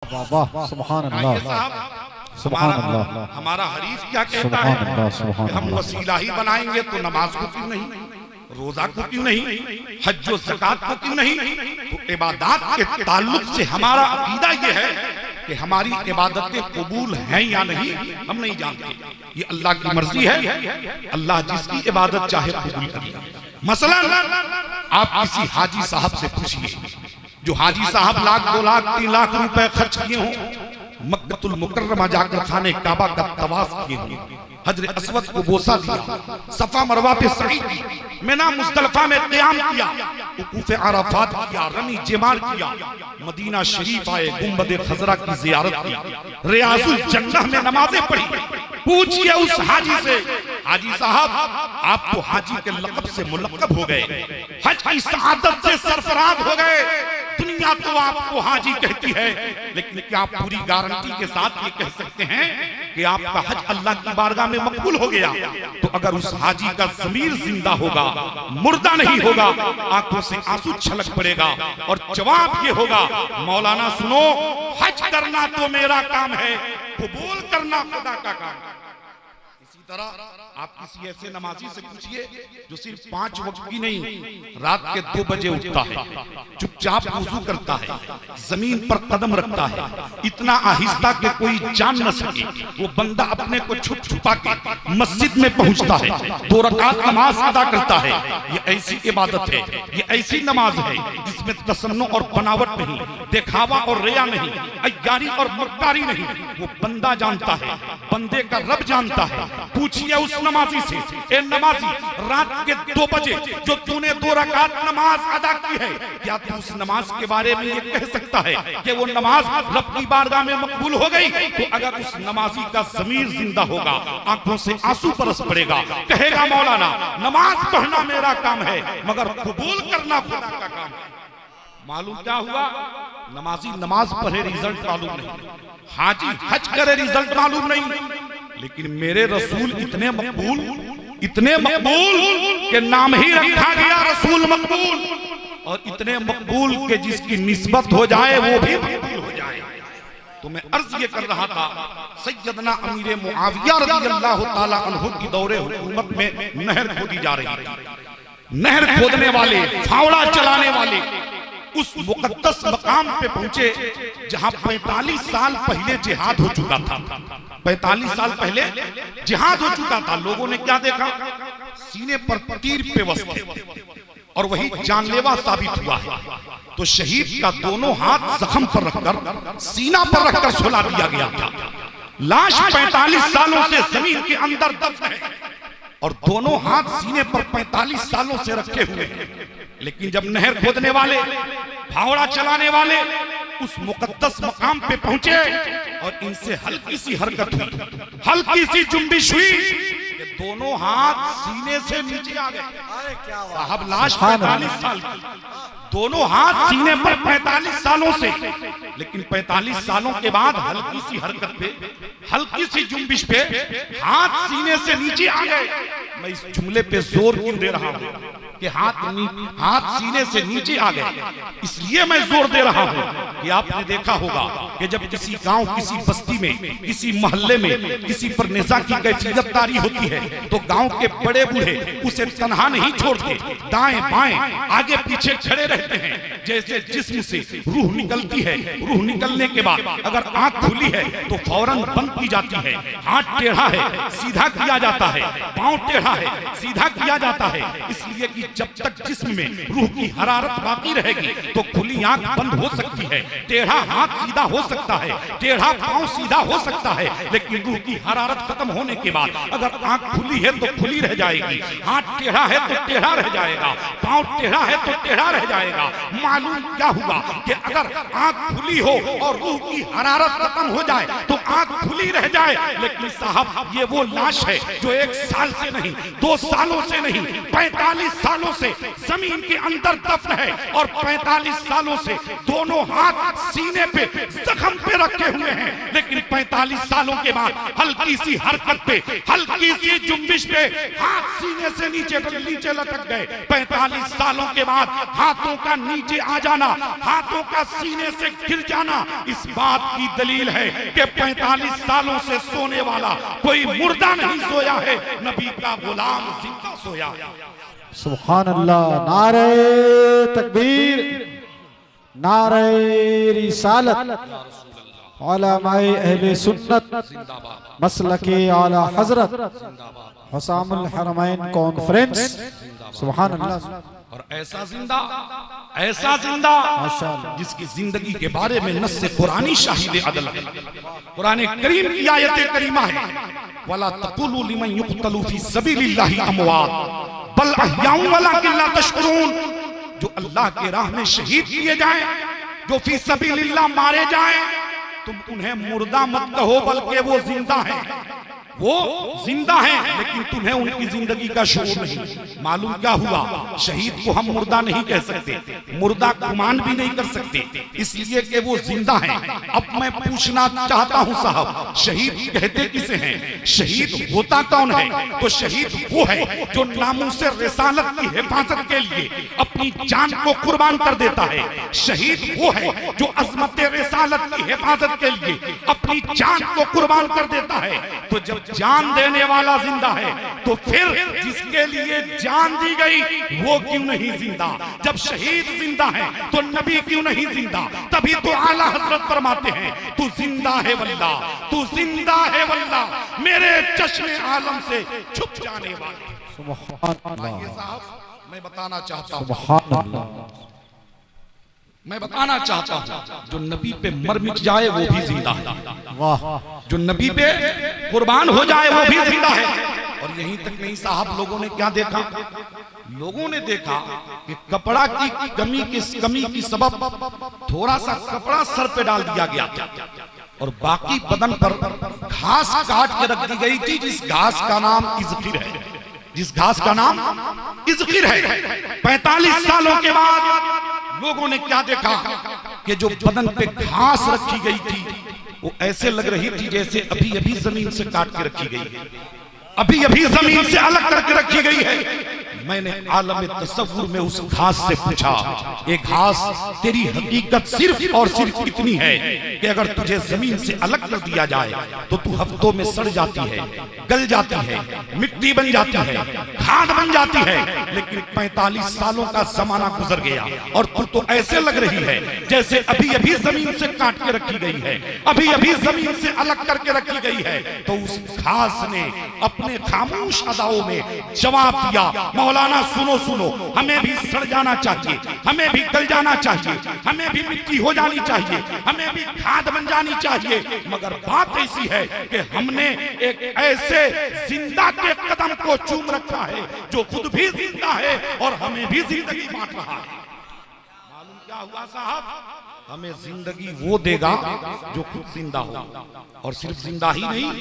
वाह सुभान अल्लाह सुभान अल्लाह। हमारा हरीफ क्या कहता है कि हम वसीला ही बनाएंगे तो नमाज को क्यों नहीं, रोजा को क्यों नहीं, हज और ज़कात को क्यों नहीं। तो इबादत के ताल्लुक से हमारा अकीदा ये है कि हमारी इबादतें कबूल हैं या नहीं हम नहीं जानते, ये अल्लाह की मर्जी है। अल्लाह जिसकी इबादत चाहे कबूल करेगा। मसलन आप किसी हाजी साहब से पूछिए, जो हाजी साहब लाख 2 लाख 3 लाख रुपए खर्च किए हों, मक्कतुल मुकर्रमा जाकर खाने काबा का तवाफ किए हों, हजरत अस्वद को बोसा दिया, सफा मरवा पे सई की, मिना मुज़दलिफा में क़याम किया, वक़ूफ़ अराफात किया, रमी जमार किया, मदीना शरीफ आए, गुंबद खजरा की ज़ियारत की, रियाजुल जन्नह में नमाजें पढ़ी। पूछिए उस हाजी से, हाजी साहब आप तो हाजी के लक़ब से मुलक़्क़ब हो गए, हज की सआदत से सरफराज हो गए, दुनिया तो आपको हाजी कहती है, लेकिन क्या आप पूरी गारंटी के साथ ये कह सकते हैं कि आपका हज अल्लाह की बारगाह में मकबूल हो गया? तो अगर उस हाजी का ज़मीर जिंदा होगा, मुर्दा नहीं होगा, आंखों से आंसू छलक पड़ेगा और जवाब ये होगा, मौलाना सुनो, हज करना तो मेरा काम है, कबूल करना खुदा का काम है। इसी तरह आप किसी ऐसे नमाजी से पूछिए जो सिर्फ 5 वक्त की नहीं, रात के 2 बजे उठता है, चुपचाप वुज़ू करता है, जमीन पर कदम रखता है, इतना आहिस्ता कि कोई जान न सके, वो बंदा अपने को छुप छुपा के मस्जिद में पहुंचता है, 2 रकात नमाज अदा करता है। ये ऐसी इबादत है, ये ऐसी नमाज है जिसमें तसन्नु और बनावट नहीं, दिखावा और रिया नहीं, अय्यारी और मक्कारी नहीं। वो बंदा जानता है, बंदे का रब जानता है। पूछिए उस नमाजी से, ए नमाजी, रात के 2 बजे जो तूने 2 रकात नमाज अदा की है, क्या तू उस नमाज के बारे में ये कह सकता है कि वो नमाज रब की बारगाह में मकबूल हो गई? तो अगर उस नमाजी का ज़मीर जिंदा होगा, आंखों से आंसू बरस पड़ेगा, कहेगा मौलाना नमाज पढ़ना मेरा काम है, मगर कबूल करना खुदा का काम है। मालूम क्या हुआ? नमाजी नमाज पढ़े, रिजल्ट मालूम नहीं, हाजी हज करे, रिजल्ट मालूम नहीं। लेकिन मेरे रसूल इतने मकबूल के नाम ही रखा गया रसूल मकबूल, और इतने मकबूल के जिसकी निस्बत हो जाए वो भी मकबूल हो जाए। तो मैं अर्ज ये कर रहा था, सैयदना अमीर मुआविया रज़ियल्लाहु ताला अन्हु की दौरे हुकूमत में नहर खोदी जा रही थी। नहर खोदने वाले, फावड़ा चलाने वाले उस मुकद्दस मकाम पे पहुंचे जहां 45 साल पहले जिहाद हो चुका था। 45 साल पहले जिहाद हो चुका था। लोगों ने क्या देखा? सीने पर तीर पे वस्ते, और वही जानलेवा साबित हुआ है। तो शहीद का दोनों हाथ जख्म पर रखकर, सीना पर रखकर सुला दिया गया था। लाश 45 सालों से जमीन के अंदर दफन है और दोनों हाथ सीने पर 45 सालों से रखे हुए हैं। लेकिन जब नहर खोदने वाले, फावड़ा चलाने वाले उस मुकद्दस मकाम पे पहुंचे और इनसे हल्की सी हरकत हुई, हल्की सी जुम्बिश हुई, कि दोनों हाथ सीने से नीचे आ गए। साहब लाश 45 साल की, दोनों हाथ सीने पर 45 सालों से, लेकिन 45 सालों के बाद हल्की सी हरकत पे, हल्की सी जुम्बिश पे हाथ सीने से नीचे आ गए। मैं इस जुमले पे जोर क्यों दे रहा हूं कि हाथ सीने से नीचे आ गए? इसलिए मैं जोर दे रहा हूं कि आपने देखा होगा कि जब किसी गांव, किसी बस्ती में, किसी मोहल्ले में किसी पर निज़ा की कैफियत तारी होती है, तो गांव के बड़े बूढ़े उसे तन्हा नहीं छोड़ते, दाएं बाएं आगे पीछे खड़े रहते हैं। जैसे जिस्म से रूह निकलती है, रूह निकलने के बाद अगर आंख खुली है तो फौरन बंद की जाती है, हाथ टेढ़ा है सीधा किया जाता है, पांव टेढ़ा है सीधा किया जाता है, इसलिए कि जब तक जिस्म में रूह की हरारत बाकी रहेगी तो खुली आंख बंद हो सकती है, टेढ़ा हाथ सीधा हो सकता है, टेढ़ा पांव सीधा हो सकता है, लेकिन रूह की हरारत खत्म होने के बाद अगर आंख खुली है तो खुली रह जाएगी, हाथ टेढ़ा है तो टेढ़ा रह जाएगा, पांव टेढ़ा है तो टेढ़ा रह जाएगा। मालूम क्या हुआ कि अगर आंख खुली हो और रूह की हरारत खत्म हो जाए तो आंख खुली रह जाए, लेकिन साहब ये वो लाश है जो 1 साल से नहीं, 2 सालों से नहीं, 45 सालों से जमीन के अंदर दफन है, और 45 सालों से दोनों हाथ सीने पे जख्म पे रखे हुए हैं, लेकिन 45 45 सालों के बाद हल्की सी हरकत पे, हल्की सी जुम्बिश पे हाथ सीने से नीचे लटक गए। 45 सालों के बाद हाथों का नीचे आ जाना, हाथों का सीने से गिर जाना इस बात की दलील है कि 45 सालों से सोने वाला कोई मुर्दा नहीं सोया है, नबी का गुलाम जिंदा सोया। सुभान अल्लाह। नारे तकबीर, नारे रिसालत, उलमाए अहले सुन्नत, मसलके आला हजरत, हुसामुल हरमैन कॉन्फ्रेंस। सुभान अल्लाह। और ऐसा जिंदा जिसकी जिंदगी के बारे में नस्से कुरानी शाहिद अदल है। कुरान करीम की आयत करीमा है, वला तकुलू लिमन युक्तलू फी सबीलिल्लाहि अमवात बल अहयाउ वलाकिन ला तशकुरून। जो अल्लाह के राह में शहीद किए जाएं, जो फी सबीलिल्लाह मारे जाएं, तुम उन्हें मुर्दा मत कहो, बल्कि वो जिंदा है, वो जिंदा है, लेकिन तुम्हें उनकी जिंदगी का शऊर नहीं। मालूम क्या हुआ? शहीद को हम मुर्दा नहीं कह सकते, मुर्दा गुमान भी नहीं कर सकते, इसलिए कि वो जिंदा है। अब मैं पूछना चाहता हूं साहब, शहीद कहते किसे हैं? शहीद होता कौन है? तो शहीद वो है जो नामूसे रिसालत की हिफाजत के लिए अपनी जान को कुर्बान कर देता है। शहीद वो है जो अजमत रिसालत की हिफाजत के लिए अपनी जान को कुर्बान कर देता है। तो जब जान देने वाला जिंदा है, तो फिर जिसके लिए जान दी गई वो क्यों नहीं जिंदा? जब शहीद जिंदा है तो नबी क्यों नहीं जिंदा? तभी तो आला हजरत फरमाते हैं, तू जिंदा है वल्लाह, तू जिंदा है वल्लाह, मेरे चश्मे आलम से छुप जाने वाले। सुभान अल्लाह। साहब मैं बताना चाहता हूँ, सुभान अल्लाह, मैं बताना चाहता हूँ, जो नबी पे मर मिट जाए वो भी जिंदा है, वाह, जो नबी पे कुर्बान हो जाए वो भी जिंदा है। और यहीं तक नहीं साहब, लोगों ने क्या देखा? लोगों ने देखा कि कपड़ा की कमी की सबब थोड़ा सा कपड़ा सर पे डाल दिया गया था और बाकी बदन पर घास काट के रख दी गई थी, जिस घास का नाम इज़्किर है, जिस घास का नाम इज़्किर है। 45 सालों के बाद लोगों ने क्या देखा कि जो बदन पे घास रखी गई थी वो ऐसे लग रही थी जैसे अभी अभी जमीन से काट के रखी गई है, अभी अभी जमीन से अलग करके रखी गई है। मैंने आलम तसव्वुर में उस घास से पूछा, ये घास तेरी हकीकत सिर्फ और सिर्फ इतनी है कि अगर तुझे जमीन से अलग कर दिया जाए तो तू हफ्तों में सड़ जाती है, गल जाती है, मिट्टी बन जाती है, खाद बन जाती है। लेकिन 45 सालों का जमाना गुजर गया और तू तो ऐसे लग रही है जैसे अभी अभी जमीन से काट के रखी गई है, अभी अभी जमीन से अलग करके रखी गई है। तो उस घास ने अपने खामोश अदाओं में जवाब दिया, मौलाना सुनो सुनो, हमें भी सड़ जाना चाहिए, हमें भी गल जाना चाहिए, हमें भी मिट्टी हो जानी चाहिए, हमें भी खाद बन जानी चाहिए, मगर बात ऐसी है कि हमने एक ऐसे जिंदा के कदम को चूम रखा है जो खुद भी जिंदा है और हमें भी जिंदगी बांट रहा है। मालूम क्या हुआ साहब? हमें जिंदगी वो देगा जो खुद जिंदा हो, और सिर्फ जिंदा ही नहीं,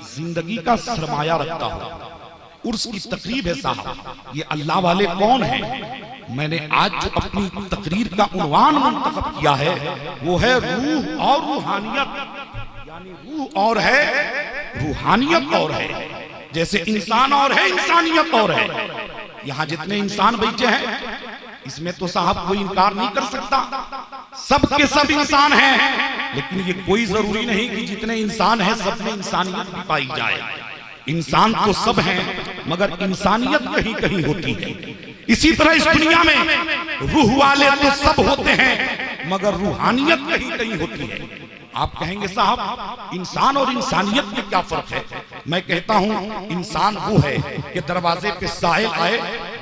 जिंदगी का सरमाया रखता हो। उर्स की तकरीब है साहब, ये अल्लाह वाले कौन हैं? मैंने आज जो अपनी तकरीर का उन्वान मुंतखब किया है वो है रूह और रूहानियत, यानी रूह और है, रूहानियत और है। जैसे इंसान और है, इंसानियत और है। यहाँ जितने इंसान बैठे हैं इसमें तो साहब कोई इनकार नहीं कर सकता, सब के सब इंसान हैं, लेकिन ये कोई जरूरी नहीं कि जितने इंसान हैं सब में इंसानियत भी पाई जाए। इंसान तो सब हैं मगर इंसानियत कहीं कहीं होती है। इसी तरह इस दुनिया में रूह वाले तो सब होते हैं मगर रूहानियत कहीं कहीं होती है। आप कहेंगे साहब इंसान और इंसानियत में क्या फर्क है? मैं कहता हूं इंसान वो है कि दरवाजे पे साहिल आए,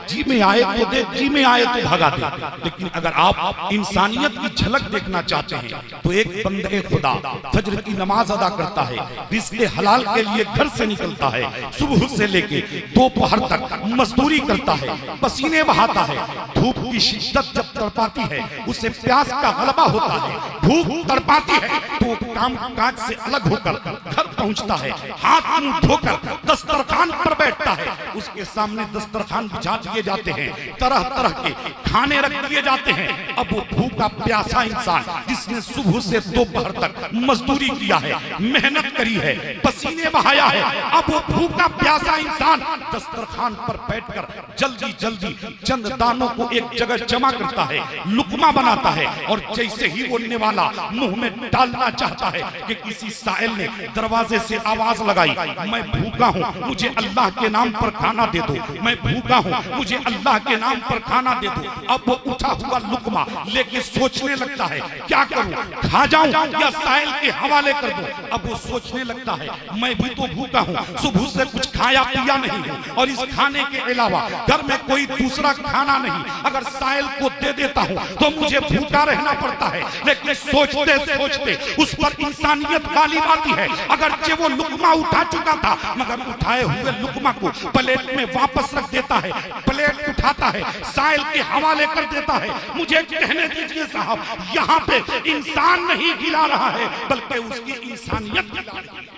जी में आए तो दे, जी में आए तो भगा दे। लेकिन अगर आप इंसानियत की झलक देखना चाहते हैं तो एक बंदे खुदा फजर की नमाज अदा करता है, रिज़्क़े हलाल के लिए घर से निकलता है, सुबह से लेके दोपहर तक मजदूरी करता है, पसीने बहाता है, धूप की शिद्दत जब तड़पाती है उसे प्यास का गलबा होता है, भूख तड़पाती है तो काम काज से अलग होकर घर पहुंचता है, हाथ मुंह धोकर दस्तरखान पर बैठता है, उसके सामने दस्तरखान बिछा दिए जाते हैं, तरह तरह के खाने रख दिए जाते हैं। अब वो भूखा प्यासा इंसान जिसने सुबह से दोपहर तक मजदूरी किया है, मेहनत करी है, पसीने बहाया है, अब वो भूखा प्यासा इंसान दस्तरखान पर बैठकर जल्दी जल्दी चंद दानों को एक जगह जमा करता है, लुकमा बनाता है, और जैसे ही वो निवाला मुंह में डालना चाहता है कि किसी साइल ने दरवाजे से आवाज लगाई, मैं भूखा हूँ, मुझे अल्लाह के नाम पर खाना दे दो, मैं भूखा हूँ, मुझे अल्लाह के नाम पर खाना दे दो। अब वो उठा हुआ लुकमा लेके सोचने लगता है क्या करूं, खा जाऊं या साइल के हवाले कर दूं। अब वो सोचने लगता है मैं भी तो भूखा हूं, सुबह से कुछ खाया पिया नहीं हूं, और इस खाने के अलावा घर में कोई दूसरा खाना नहीं, अगर साइल को दे देता हूं तो मुझे भूखा रहना पड़ता है। लेकिन सोचते सोचते उस पर इंसानियत गालिब आती है। अगरचे वो लुकमा उठा चुका था, मगर उठाए हुए लुकमा को प्लेट में वापस रख देता है, प्लेट उठाता है, साइल के हवाले कर देता है। मुझे कहने दीजिए साहब, यहाँ पे इंसान नहीं गिला रहा है, बल्कि उसकी इंसानियत गिला रही है।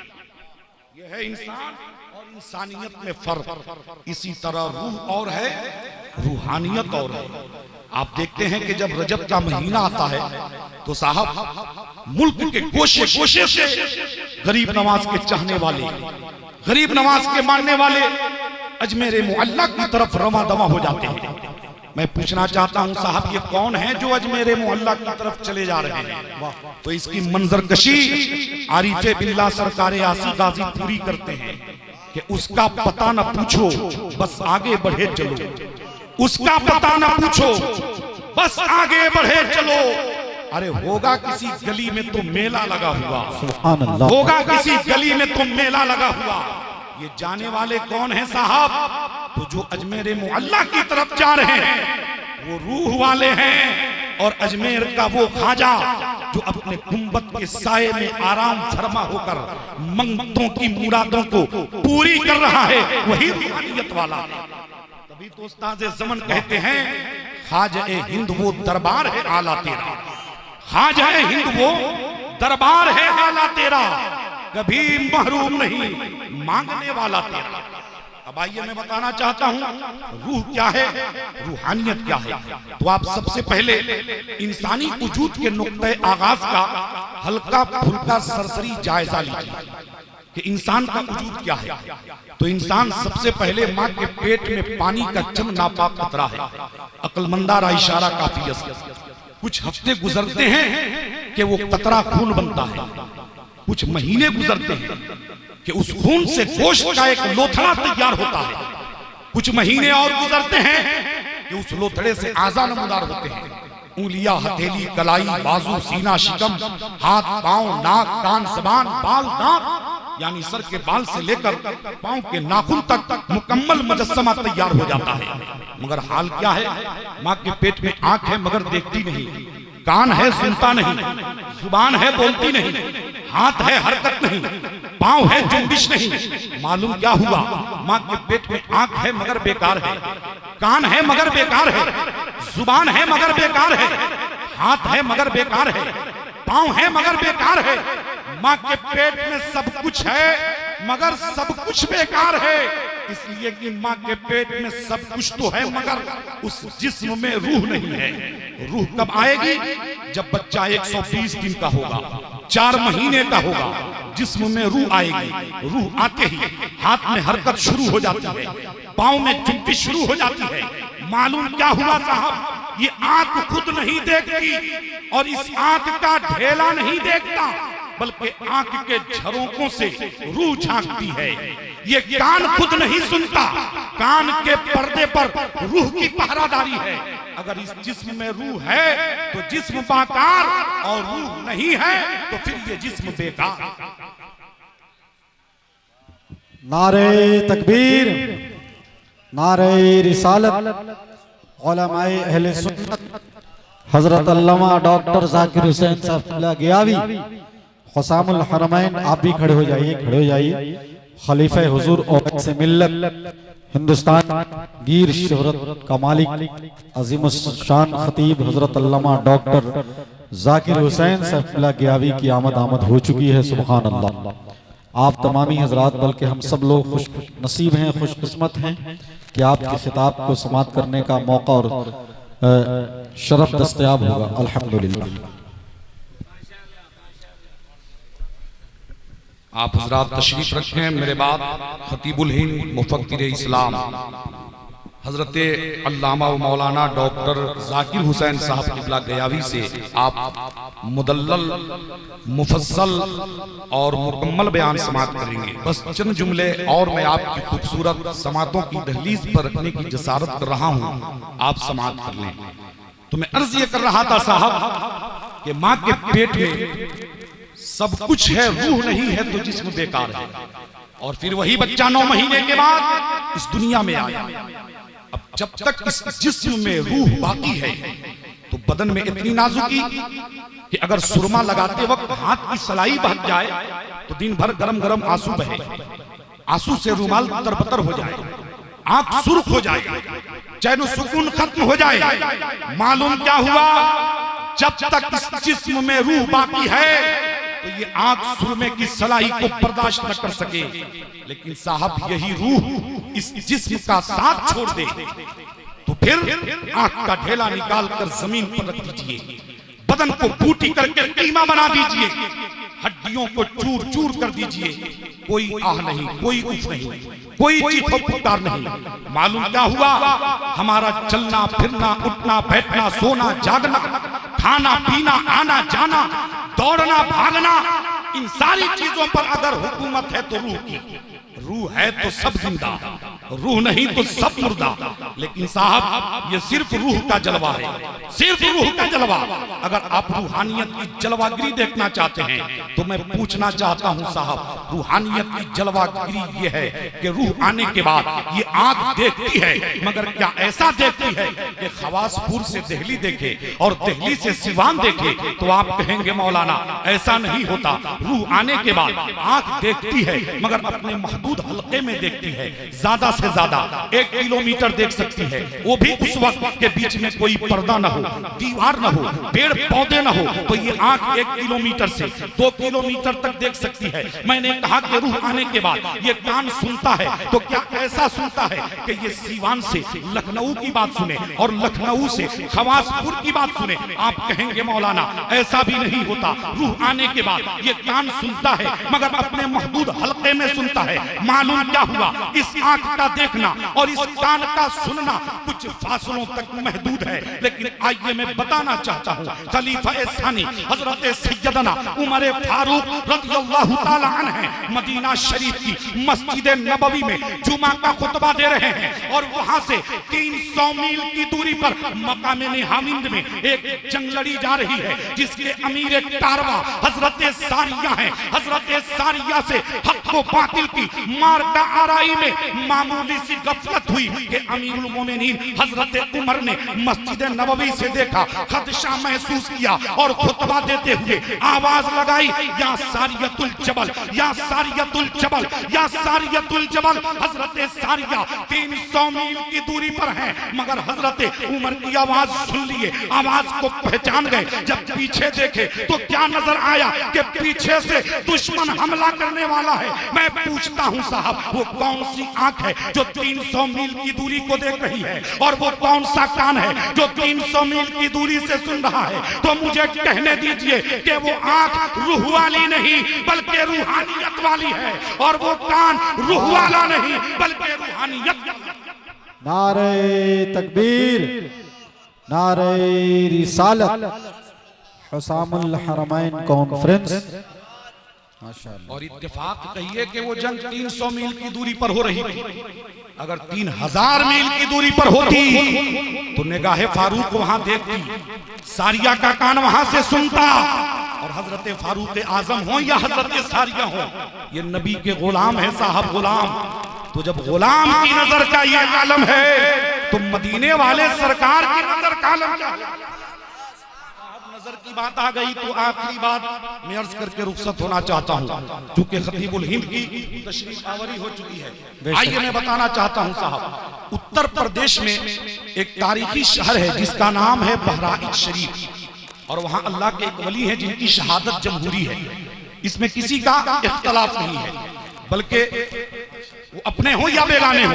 यह है इंसान और इंसानियत में फर्क। इसी तरह रूह और है, रूहानियत और है। आप देखते हैं कि जब रजब का महीना आता है तो साहब मुल्क के गोशे गोशे से गरीब नवाज के चाहने वाले, गरीब नवाज के मानने वाले अजमेर मुअल्ला की तरफ रवा दवा हो जाते हैं। मैं पूछना चाहता हूं साहब, ये कौन है जो अजमेर मुअल्ला की तरफ चले जा रहे हैं? तो इसकी मंजरकशी आरिफे बिल्ला सरकारे आसी गाजी पूरी करते हैं कि उसका पता न पूछो, बस आगे बढ़े चलो। उसका पता न पूछो, बस आगे बढ़े चलो। अरे होगा किसी गली में तो मेला लगा हुआ, होगा किसी गली में तो मेला लगा हुआ। ये जाने वाले कौन है साहब? तो जो अजमेर मुअल्ला की तरफ जा रहे हैं वो रूह वाले हैं, और अजमेर का वो ख्वाजा जो अपने गुंबद के साये में आराम फरमा होकर मंगतों की मुरादों को पूरी कर रहा है, वही रूहानियत वाला है। तभी तो उस्ताद ज़मन कहते हैं ख्वाजा हिंद वो दरबार है आला तेरा, ख्वाजा हिंद वो दरबार है आला तेरा, कभी महरूम नहीं मांगने वाला तेरा। अब आइए मैं बताना चाहता हूं रूह क्या है, रूहानियत क्या है। तो आप सबसे पहले इंसानी वजूद के नुक्ते आगाज का हल्का फुल्का सरसरी जायजा लीजिए कि इंसान का वजूद क्या है। तो इंसान सबसे पहले माँ के पेट में पानी का चंद नापाक कतरा है। अक्लमंदारा इशारा काफी है। कुछ हफ्ते गुजरते हैं कि वो कतरा खून बनता है, कुछ महीने गुजरते हैं कि उस खून से गोश्त का एक लोथड़ा तैयार होता है, कुछ महीने और गुजरते हैं कि उस लोथड़े से आज़ा नमदार होते हैं। उंगलियां, हथेली, कलाई, बाजू, सीना, शिकम, हाथ, पांव, नाक, कान, जबान, बाल, दांत, यानी सर के बाल से लेकर पांव के नाखून तक मुकम्मल मुजस्समा तैयार हो जाता है। मगर हाल क्या है? माँ के पेट में आंख है मगर देखती नहीं, कान है सुनता नहीं, जुबान है बोलती नहीं, हाथ है हरकत नहीं, पांव है जुम्बिश नहीं। मालूम क्या हुआ? माँ के पेट में आंख है मगर बेकार है, कान है मगर बेकार है, जुबान है मगर बेकार है, हाथ है मगर बेकार है, पांव है मगर बेकार है। माँ के पेट में सब कुछ है मगर सब कुछ बेकार है, इसलिए कि माँ के पेट में सब कुछ तो है मगर उस जिस्म में रूह नहीं है। रूह कब आएगी? जब बच्चा 120 दिन का होगा, 4 महीने का होगा, जिस्म में रूह आएगी। रूह आते ही हाथ में हरकत शुरू हो जाती है, पांव में जुम्बिश शुरू हो जाती है। मालूम क्या हुआ साहब? ये आंख खुद नहीं देखती और इस आंख का ढेला नहीं देखता, बल्कि आंख के झरोकों से रूह झांकती है। ये कान खुद नहीं सुनता, कान के पर्दे पर रूह की पहरादारी है। अगर इस जिस्म में रूह है तो जिस्म बाकार, और रूह नहीं है तो फिर ये जिस्म बेकार। नारे तकबीर, नारे रिसालत, उलमाए अहले सुन्नत हजरत अल्लामा डॉक्टर जाकिर हुसैन साहब गियावी हुसामुल हरमैन, आप भी खड़े हो जाइए, खड़े हो जाइए। खलीफा हुजूर और से मिल्लत हिंदुस्तान गिर शोहरत का मालिक अजीम शान खतीब हजरत अल्लामा डॉक्टर जाकिर हुसैन साहब गियावी की आमद हो चुकी है। सुभान अल्लाह। आप तमामी हजरात बल्कि हम सब लोग खुश नसीब हैं, खुशकिस्मत हैं कि आपके खिताब को समात करने का मौका और शरफ दस्तयाब होगा। अल्हम्दुलिल्लाह। आप हजरात तशरीफ रखें। मेरे बाद खतीबुल हिंद मुफक्किर इस्लाम हजरत अल्लामा व मौलाना डॉक्टर जाकिर हुसैन साहब क़िबला गयावी से आप मुदल्लल मुफस्सल और मुकम्मल बयान समात करेंगे। बस चंद जुमले और मैं आपकी खूबसूरत समातों की दहलीज पर रखने की जसारत कर रहा हूँ, आप समात कर लें। तो मैं अर्ज ये कर रहा था साहब कि माँ के पेट में सब कुछ है, रूह नहीं है तो जिस्म बेकार है। और फिर वही बच्चा 9 महीने के बाद इस दुनिया में आया। अब जब तक इस जिस्म में रूह बाकी है तो बदन में इतनी नाजुकी कि अगर सुरमा लगाते वक्त हाथ की सलाई बहक जाए तो दिन भर गरम गरम आंसू बहे, आंसू से रुमाल तरबतर हो जाए, आंख सुर्ख हो जाए, चैन सुकून खत्म हो जाए। मालूम क्या हुआ? जब तक इस जिस्म में रूह बाकी है तो ये आंख सुरमे की सलाई को बर्दाश्त न कर सके। लेकिन साहब यही रूह इस जिस्म का साथ छोड़ दे तो फिर आंख का ढेला निकाल कर जमीन पर रख दीजिए, बदन को बूटी करके कीमा बना दीजिए, हड्डियों को चूर चूर कर दीजिए, कोई आह नहीं, कोई उफ नहीं, कोई चीखो पुकार नहीं। मालूम क्या हुआ? हमारा चलना फिरना, उठना बैठना, सोना जागना, खाना पीना, आना जाना, दौड़ना भागना, इन सारी चीजों पर अगर हुकूमत है तो रूह की। रूह है तो सब जिंदा, रूह नहीं तो सब मुर्दा। लेकिन साहब ये सिर्फ रूह का जलवा है, सिर्फ रूह का जलवा। अगर आप रूहानियत की जलवागिरी देखना चाहते हैं तो मैं पूछना चाहता हूं साहब, रूहानियत की जलवागिरी ये है कि रूह आने के बाद ये आंख देखती है, मगर क्या ऐसा देखती है कि खवासपुर से दिल्ली देखे और दिल्ली से सिवान देखे तो आप कहेंगे मौलाना ऐसा नहीं होता। रूह आने के बाद आंख देखती है मगर अपने महदूद हल्के में देखती है, ज्यादा से ज्यादा 1 किलोमीटर देख सकती है, वो भी उस वक्त के बीच में कोई पर्दा ना हो, दीवार ना हो, पेड़ पौधे ना हो, तो ये आंख 1 किलोमीटर से 2 किलोमीटर तक देख सकती है। मैंने कहा कि रूह आने के बाद ये कान सुनता है तो क्या ऐसा सुनता है कि ये सीवान से लखनऊ की बात सुने और लखनऊ से खवासपुर की बात सुने? आप कहेंगे मौलाना ऐसा भी नहीं होता। रूह आने के बाद ये कान सुनता है मगर अपने महदूद हल्के में सुनता है। मालूम क्या हुआ? इस आंख का देखना और इस कान का सुनना कुछ फासलों तक महदूद है। लेकिन आइए मैं बताना चाहता हूँ, खलीफा सानी हजरत सैयदना उमर फारूक रज़ियल्लाहु ताला अन्हु मदीना शरीफ की मस्जिद नबवी में जुमा का खुतबा दे रहे हैं और वहां से 300 मील की दूरी पर मकाम निहामिंद में एक जंग लड़ी जा रही है जिसके अमीर कारवा हजरत सारिया है। हजरत सारिया से हक को बातिल की मार का आराई में मामूली सी गफलत हुई कि अमीरुल मोमिनीन हजरत उमर ने मस्जिद नबवी से देखा, खदशा महसूस किया और खुतबा देते हुए आवाज लगाई, या सारियतुल जबल, या सारियतुल जबल, या सारियतुल जबल। हजरत सारिया 300 मील की दूरी पर है मगर हजरत उमर की आवाज सुन लिए, आवाज को पहचान गए। जब पीछे देखे तो क्या नजर आया कि पीछे से दुश्मन हमला करने वाला है। मैं पूछता हूं साहब, वो कौन सी आंख है जो 300 मील की दूरी को देख रही है और वो कौन सा कान है जो 300 मील की दूरी से सुन रहा है? तो मुझे कहने दीजिए कि वो आंख रूह वाली नहीं बल्कि रूहानियत वाली है और वो कान रूह वाला नहीं बल्कि रूहानियत। नारे तकबीर, नारे रिसालत, हुसामुल हरमैन कॉन्फ्रेंस। और इत्तेफाक कहिए कि वो जंग 300 मील की दूरी पर हो रही थी। अगर 3000 मील की दूरी पर होती तो निगाहे फारूक वहां देखती, सारिया का कान वहां से सुनता। और हजरत फारूक आजम हो या हजरत सारिया हो, ये नबी के गुलाम है साहब, गुलाम। तो जब गुलाम की नजर का ये आलम है तो मदीने वाले सरकार की नजर का आलम क्या है? नजर की बात आ गई तो आखिरी बात मैं अर्ज करके रुखसत होना चाहता हूं क्योंकि खतीबुल हिंद की तशरीफ आवरी हो चुकी है। आइए मैं बताना चाहता हूं साहब, उत्तर प्रदेश में एक तारीखी शहर है जिसका नाम है बहराइच शरीफ और वहां अल्लाह के एक वली है जिनकी शहादत जमहूरी है, इसमें किसी का इख्तलाफ नहीं है। बल्कि वो अपने हो या बेगाने हो,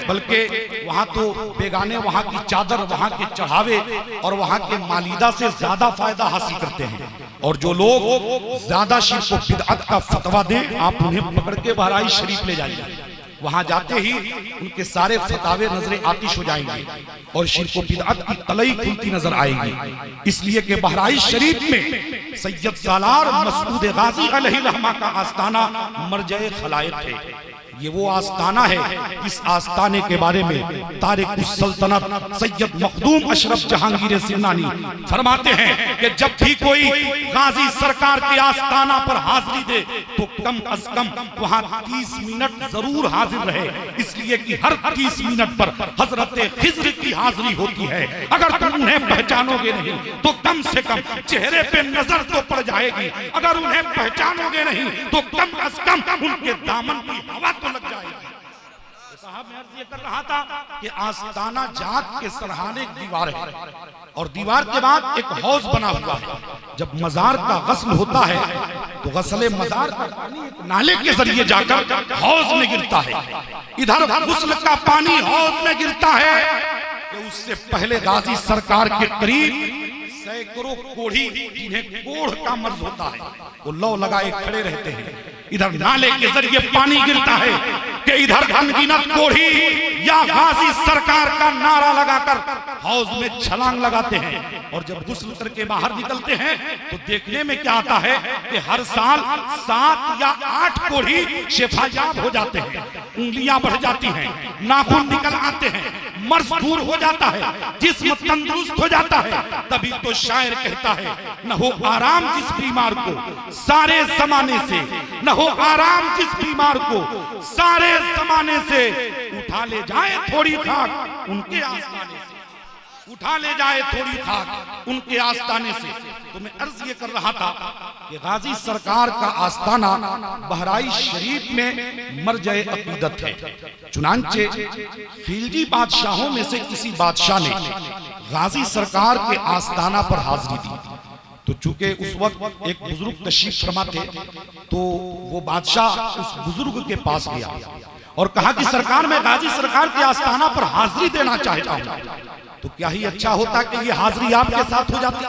बल्कि वहां तो बेगाने वहां की चादर, वहां के चढ़ावे और वहां के मालिदा से ज्यादा फायदा हासिल करते हैं। और जो लोग ज्यादा शिर्क व बिदअत का फतवा दें, आप उन्हें पकड़ के बहराइच शरीफ ले जाइए। वहां जाते ही उनके सारे फतावे नजरे आतिश हो जाएंगे और शिर्क व बिदअत की तलई खुलती नजर आएगी। इसलिए कि बहराइच शरीफ में सैयद सालार मसूद गाजी अलैहि रहमा का आस्ताना मरजे खलाइक है। ये वो आस्ताना है, इस आस्ताने के बारे में तारिक सल्तनत सैयद मखदूम अशरफ जहांगीर सिमनानी फरमाते हैं कि जब भी कोई गाजी सरकार के आस्ताना पर हाजिरी दे तो कम अज कम वहां 30 मिनट जरूर हाजिर रहे, इसलिए कि हर 30 मिनट पर हजरत खिज्र की हाजिरी होती है। अगर तुम उन्हें पहचानोगे नहीं तो कम से कम चेहरे पे नजर तो पड़ जाएगी, अगर उन्हें पहचानोगे नहीं तो कम अज कम उनके दामन की हवा तो लग जाएगी। साहब मैं अर्ज ये कर रहा था कि आस्ताना जात के सरहाने एक दीवार है और दीवार के बाद एक हौज बना हुआ है। जब मजार का गस्ल होता है तो गस्ले मजार का पानी एक नाले के जरिए जाकर हौज में गिरता है। इधर गुस्ल का पानी हौज में गिरता है कि उससे पहले गाजी सरकार के करीब सैकड़ों कोढ़ी, जिन्हें कोढ़ का मर्ज होता है, वो लौ लगाए खड़े रहते हैं। इधर नाले के जरिए पानी गिरता है कि इधर अनगिनत कोढ़ी या गाजी सरकार का नारा लगाकर हौज में छलांग लगाते हैं। और जब गुस्ल करके बाहर निकलते हैं तो देखने में क्या आता है कि हर साल 7 या 8 कोढ़ी शिफायाब हो जाते हैं, उंगलियां बढ़ जाती हैं, नाखून निकल आते हैं, मर्ज दूर हो जाता है, जिस्म तंदुरुस्त हो जाता है। तभी तो शायर कहता है, न हो आराम जिस बीमार को सारे जमाने से, न हो आराम जिस बीमार को सारे जमाने से, उठा ले जाए थोड़ी खाक उनके आस्ताने से, उठा ले जाए थोड़ी खाक उनके आस्ताने से। तो मैं अर्ज ये कर रहा था कि गाजी सरकार का आस्ताना बहराइच शरीफ में मरजे अकीदत है। चुनांचे खिलजी बादशाहों में से किसी बादशाह ने गाजी सरकार के आस्ताना पर हाजिरी दी। तो चूंकि उस वक्त एक बुजुर्ग तशरीफ फरमा थे तो वो बादशाह उस बुजुर्ग के पास गया और कहा कि सरकार, मैं गाजी सरकार के आस्ताना पर हाजिरी देना चाहता हूँ। तो क्या ही अच्छा होता कि ये हाजिरी आपके साथ हो जाती।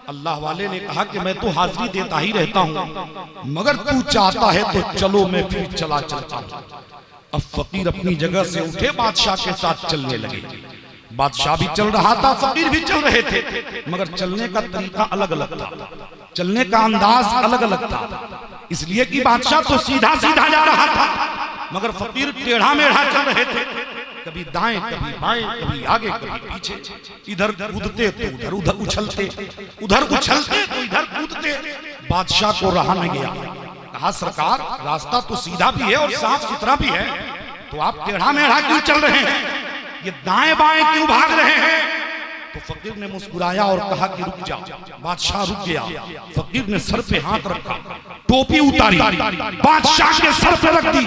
अल्लाह वाले ने कहा कि मैं तो हाजिरी देता ही रहता हूँ, मगर तू चाहता है तो चलो मैं फिर चला चलता हूँ। अब फकीर अपनी जगह से उठे, बादशाह के साथ चलने लगे। बादशाह भी चल रहा था, फकीर भी चल रहे थे, मगर चलने का तरीका अलग अलग था, चलने का अंदाज अलग अलग था। इसलिए कि बादशाह तो सीधा सीधा जा रहा था, मगर फकीर टेढ़ा मेढ़ा चल रहे थे, कभी दाएं कभी बाएं, कभी आगे कभी पीछे, इधर कूदते तो उधर, उधर उछलते, उधर उछलते तो इधर कूदते। बादशाह को रहा न गया, कहा सरकार रास्ता तो सीधा भी है और साफ सुथरा भी है, तो आप टेढ़ा मेढ़ा क्यों चल रहे हैं, ये दाएं बाएं क्यों भाग रहे हैं। तो फकीर ने मुस्कुराया और कहा कि रुक जाओ। बादशाह रुक गया। फकीर ने सर पे हाथ रखा, टोपी उतारी, बादशाह के सर पे रख दी,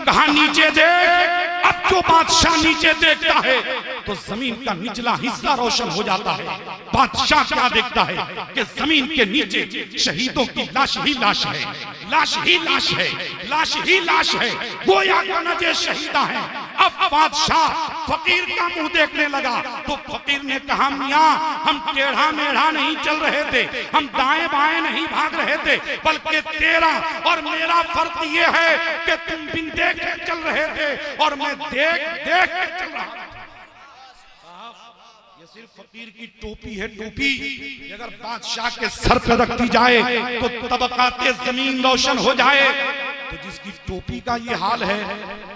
कहा नीचे देख। अब जो बादशाह नीचे देखता है तो जमीन का निचला हिस्सा रोशन हो जाता है। बादशाह क्या देखता है कि जमीन के नीचे शहीदों की लाश ही लाश है, लाश ही लाश है, लाश ही लाश है, गोया नजे शहीदा है। अब बादशाह फकीर का मुंह देखने लगा तो फकीर ने कहा, मियां हम टेढ़ा मेढ़ा नहीं चल रहे थे, हम दाएं बाएं नहीं भाग रहे थे, बल्कि तेरा और मेरा फर्क ये है कि तुम बिन देखे चल रहे थे और मैं देख देख के चल रहा था। ये सिर्फ फकीर की टोपी है। टोपी अगर बादशाह के सर पर रखी जाए तो तबकाते जमीन रोशन हो जाए। तो जिसकी टोपी का ये हाल है,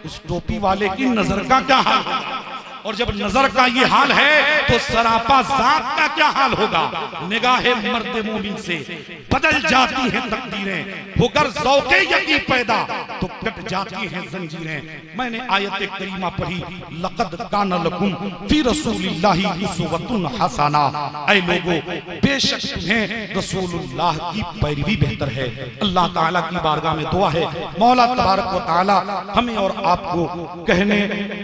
उस टोपी वाले की नजर का क्या हाल होगा, और जब नजर का ये हाल है तो सरापा जात का क्या हाल होगा। निगाहे मर्द मोमिन से बदल जाती हैं तकदीरें, होकर ज़ौक़े यकीन पैदा तो कट जाती हैं जंजीरें। मैंने आयत करीमा पढ़ी, लक़द कान लकुम फी रसूलिल्लाहि उस्वतुन हसना। ऐ लोगों, बेशक तुम्हें रसूलुल्लाह की पैरवी बेहतर है। अल्लाह ताला की बारगाह में दुआ है, मौला तबारक व तआला हमें और आपको कहने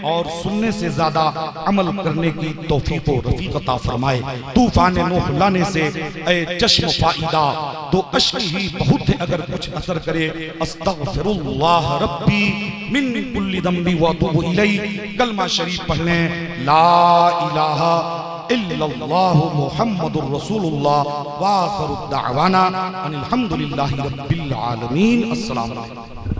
और सुनने से ज्यादा अमल करने की तौफीक व रफ़ीक अता फरमाए। तूफान नूह लाने से ए चश्म फाइदा, दो अश्क ही बहुत है अगर कुछ असर करे। अस्तगफिरुल्लाह अस्तगफिरुल्लाह रब्बी मिन कुल्ली दम्बी व अतूबु इलैहि। कलमा शरीफ पढ़ लें, ला इलाहा इल्लल्लाहु मुहम्मदुर रसूलुल्लाह व आखिरु दावाना अनिल हम्दुलिल्लाहि रब्बिल आलमीन। अस्सलाम वालेकुम।